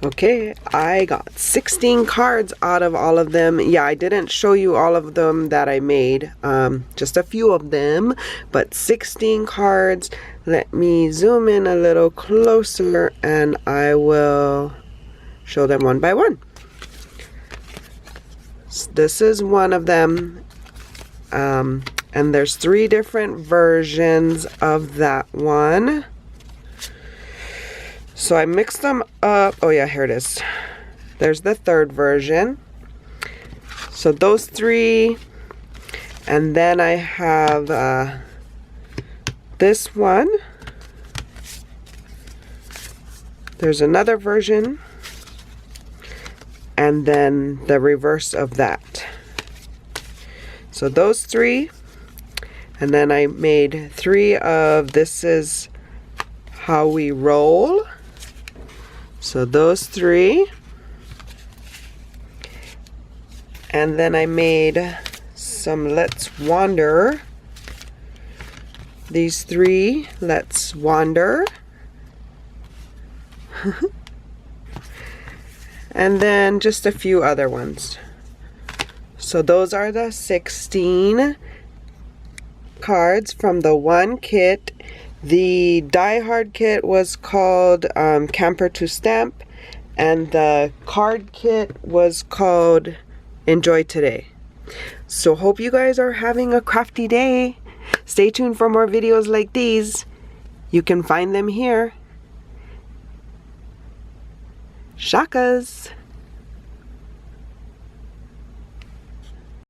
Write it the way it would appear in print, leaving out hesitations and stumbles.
Okay, I got 16 cards out of all of them. Yeah, I didn't show you all of them that I made, just a few of them, but 16 cards. Let me zoom in a little closer and I will show them one by one. This is one of them, and there's 3 different versions of that one. So I mixed them up. Oh yeah, here it is. There's the 3rd version. So those 3. And then I have this one. There's another version. And then the reverse of that. So those 3. And then I made 3 of This Is How We Roll. So those 3. And then I made some Let's Wander. These 3, Let's Wander. And then just a few other ones. So those are the 16 cards from the one kit. The Die Hard kit was called Camper2stamp, and the card kit was called Enjoy Today. So hope you guys are having a crafty day. Stay tuned for more videos like these. You can find them here. Shakas!